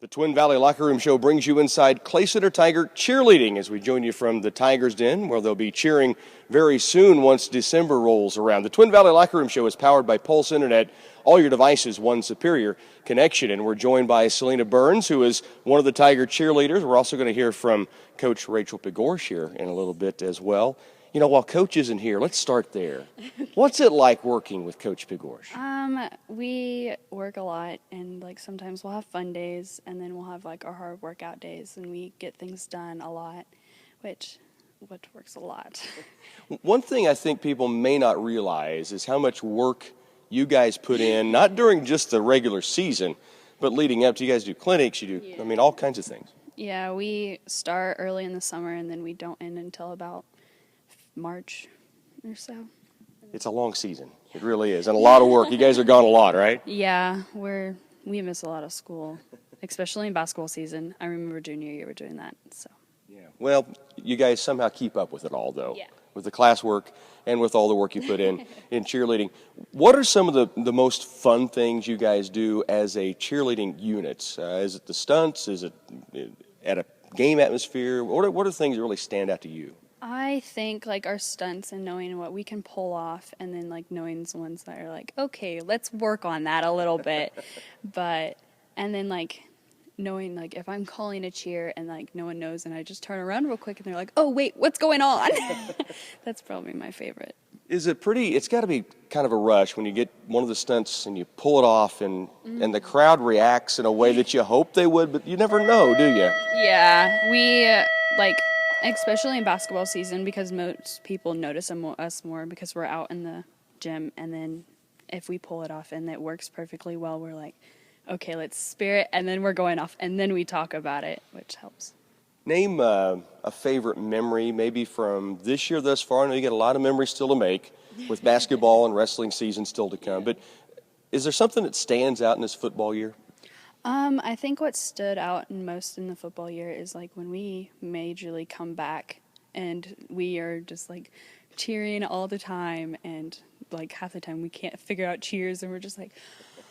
The Twin Valley Locker Room Show brings you inside Clay Center Tiger cheerleading as we join you from the Tigers Den, where they'll be cheering very soon once December rolls around. The Twin Valley Locker Room Show is powered by Pulse Internet, all your devices, one superior connection. And we're joined by Sylena Burns, who is one of the Tiger cheerleaders. We're also going to hear from Coach Rachel Pigorsch here in a little bit as well. You know, while Coach isn't here, let's start there. What's it like working with Coach Pigorsch? We work a lot, and sometimes we'll have fun days, and then we'll have our hard workout days, and we get things done a lot, which works a lot. One thing I think people may not realize is how much work you guys put in, not during just the regular season, but leading up to. You guys do clinics, you do, all kinds of things. Yeah, we start early in the summer, and then we don't end until about March or so. It's a long season. It really is. And a lot of work. You guys are gone a lot, right? Yeah, we miss a lot of school, especially in basketball season. I remember junior year we're doing that. So. Yeah. Well, you guys somehow keep up with it all, though. Yeah. With the classwork and with all the work you put in cheerleading. What are some of the most fun things you guys do as a cheerleading unit? Is it the stunts? Is it at a game atmosphere? What are things that really stand out to you? I think our stunts and knowing what we can pull off, and then knowing the ones that are okay, let's work on that a little bit. And then knowing if I'm calling a cheer and no one knows, and I just turn around real quick and they're oh wait, what's going on? That's probably my favorite. Is it pretty? It's got to be kind of a rush when you get one of the stunts and you pull it off and the crowd reacts in a way that you hope they would, but you never know, do you? Yeah, we especially in basketball season, because most people notice us more because we're out in the gym, and then if we pull it off and it works perfectly well, we're okay, let's spear it, and then we're going off, and then we talk about it, which helps. Name a favorite memory, maybe from this year thus far. I know you got a lot of memories still to make with basketball and wrestling season still to come, but is there something that stands out in this football year? I think what stood out most in the football year is when we majorly come back and we are just cheering all the time, and half the time we can't figure out cheers, and we're just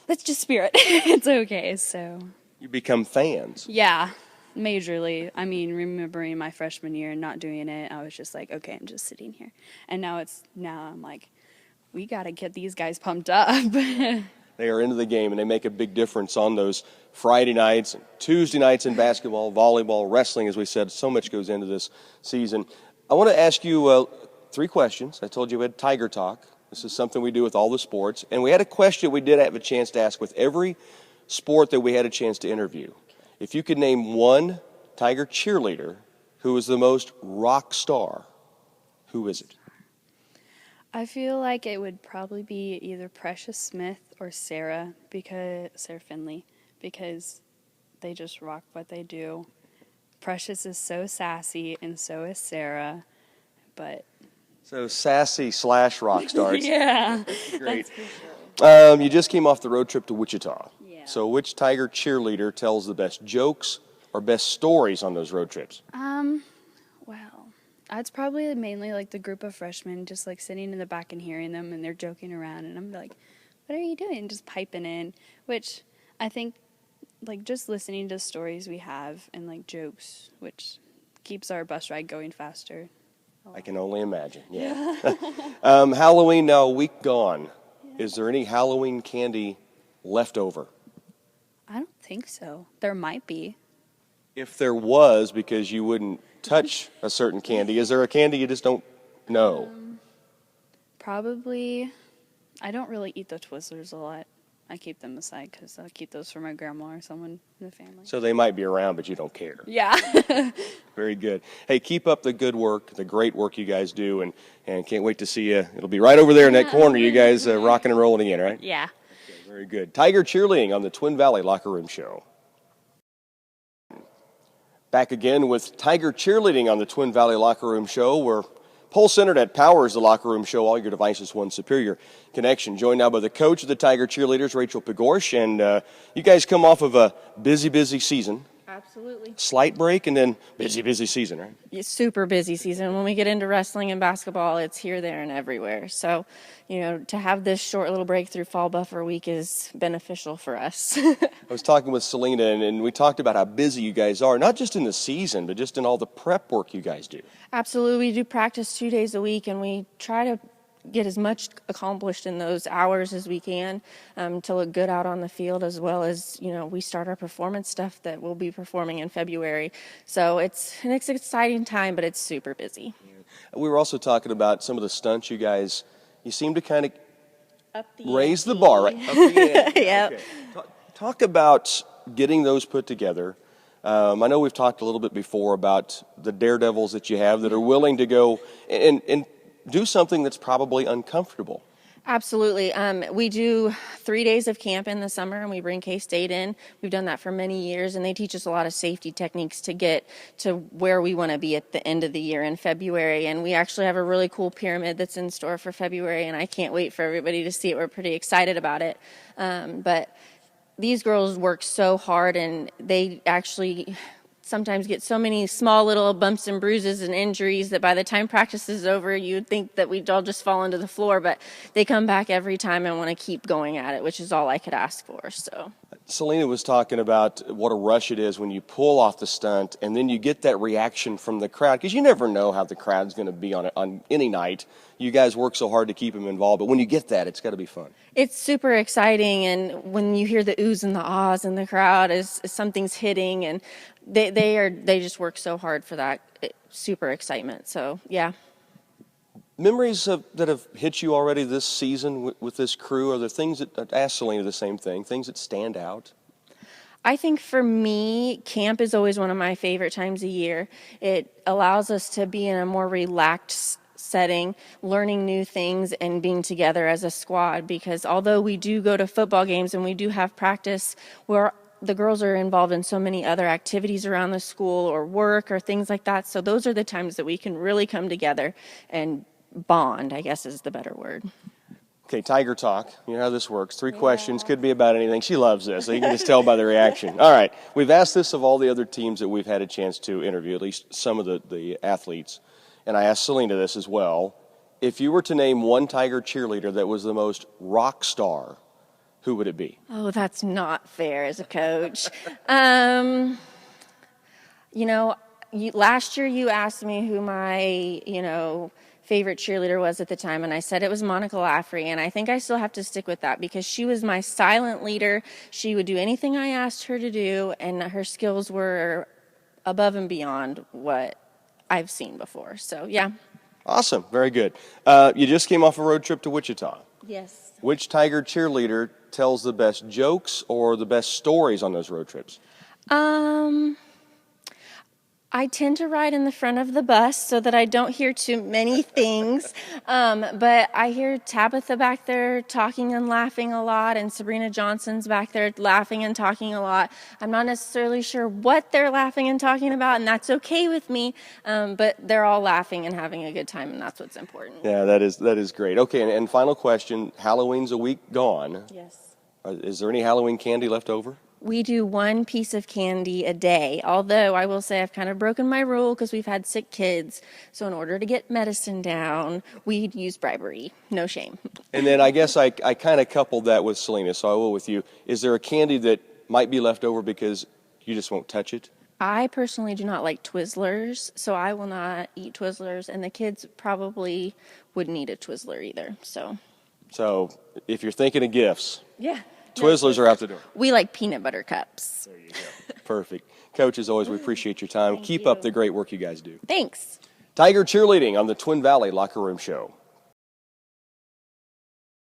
let's just spear it. It's okay. So you become fans. Yeah, majorly. I mean, remembering my freshman year and not doing it, I was just okay, I'm just sitting here. And now I'm we got to get these guys pumped up. They are into the game, and they make a big difference on those Friday nights and Tuesday nights in basketball, volleyball, wrestling. As we said, so much goes into this season. I want to ask you 3 questions. I told you we had Tiger Talk. This is something we do with all the sports. And we had a question we did have a chance to ask with every sport that we had a chance to interview. If you could name one Tiger cheerleader who is the most rock star, who is it? I feel it would probably be either Precious Smith or Sarah Finley, because they just rock what they do. Precious is so sassy, and so is Sarah, but... So sassy / rock stars. Yeah. Great. For sure. You just came off the road trip to Wichita. Yeah. So which Tiger cheerleader tells the best jokes or best stories on those road trips? Well, it's probably mainly the group of freshmen just sitting in the back and hearing them, and they're joking around, and I'm what are you doing? Just piping in, which I think just listening to stories we have and jokes, which keeps our bus ride going faster. I can only imagine, yeah. Halloween now a week gone. Yeah. Is there any Halloween candy left over? I don't think so. There might be. If there was, because you wouldn't touch a certain candy, is there a candy you just don't know? Probably. I don't really eat the Twizzlers a lot. I keep them aside because I'll keep those for my grandma or someone in the family. So they might be around, but you don't care. Yeah. Very good. Hey, keep up the good work, the great work you guys do, and can't wait to see you. It'll be right over there in that corner, you guys rocking and rolling again, right? Yeah. Okay, very good. Tiger cheerleading on the Twin Valley Locker Room Show. Back again with Tiger cheerleading on the Twin Valley Locker Room Show, where Pulse Internet powers the Locker Room Show, all your devices, one superior connection. Joined now by the coach of the Tiger cheerleaders, Rachel Pigorsch, and you guys come off of a busy season Absolutely. Slight break and then busy season, right? It's super busy season. When we get into wrestling and basketball, it's here, there, and everywhere. So, to have this short little break through fall buffer week is beneficial for us. I was talking with Sylena, and we talked about how busy you guys are, not just in the season, but just in all the prep work you guys do. Absolutely. We do practice 2 days a week, and we try to get as much accomplished in those hours as we can to look good out on the field, as well as, we start our performance stuff that we'll be performing in February. So it's an exciting time, but it's super busy. We were also talking about some of the stunts you seem to kind of raise the ante. bar, right? Up the ante. Yep. Okay. Talk about getting those put together. I know we've talked a little bit before about the daredevils that you have that are willing to go and do something that's probably uncomfortable. Absolutely. We do 3 days of camp in the summer, and we bring K-State in. We've done that for many years, and they teach us a lot of safety techniques to get to where we want to be at the end of the year in February. And we actually have a really cool pyramid that's in store for February, and I can't wait for everybody to see it. We're pretty excited about it. But these girls work so hard, and they actually sometimes get so many small little bumps and bruises and injuries that by the time practice is over, you'd think that we'd all just fall into the floor, but they come back every time and want to keep going at it, which is all I could ask for. So Sylena was talking about what a rush it is when you pull off the stunt and then you get that reaction from the crowd, because you never know how the crowd's going to be on any night. You guys work so hard to keep them involved, but when you get that, it's got to be fun. It's super exciting, and when you hear the oohs and the ahs in the crowd as something's hitting, and they just work so hard for that super excitement. So yeah. Memories that have hit you already this season with this crew? Are there things that, I asked Sylena the same thing, things that stand out? I think for me, camp is always one of my favorite times of year. It allows us to be in a more relaxed setting, learning new things and being together as a squad, because although we do go to football games and we do have practice, the girls are involved in so many other activities around the school or work or things like that. So those are the times that we can really come together and bond, I guess is the better word. Okay, Tiger Talk. You know how this works. 3 questions, could be about anything. She loves this, so you can just tell by the reaction. All right, we've asked this of all the other teams that we've had a chance to interview, at least some of the athletes. And I asked Sylena this as well. If you were to name one Tiger cheerleader that was the most rock star, who would it be? Oh, that's not fair as a coach. Last year you asked me who my, favorite cheerleader was at the time, and I said it was Monica Laffrey, and I think I still have to stick with that because she was my silent leader. She would do anything I asked her to do, and her skills were above and beyond what I've seen before. So, yeah. Awesome. Very good. You just came off a road trip to Wichita. Yes. Which Tiger cheerleader tells the best jokes or the best stories on those road trips? I tend to ride in the front of the bus so that I don't hear too many things. But I hear Tabitha back there talking and laughing a lot, and Sabrina Johnson's back there laughing and talking a lot. I'm not necessarily sure what they're laughing and talking about, and that's okay with me. But they're all laughing and having a good time, and that's what's important. Yeah, that is great. Okay, and final question. Halloween's a week gone. Yes. Is there any Halloween candy left over? We do 1 piece of candy a day, although I will say I've kind of broken my rule because we've had sick kids. So in order to get medicine down, we'd use bribery. No shame. And then I guess I kind of coupled that with Sylena, so I will with you. Is there a candy that might be left over because you just won't touch it? I personally do not like Twizzlers, so I will not eat Twizzlers, and the kids probably wouldn't eat a Twizzler either. So if you're thinking of gifts. Yeah. Twizzlers are out the door. We like peanut butter cups. There you go. Perfect. Coach, as always, we appreciate your time. Keep up the great work you guys do. Thanks. Tiger Cheerleading on the Twin Valley Locker Room Show.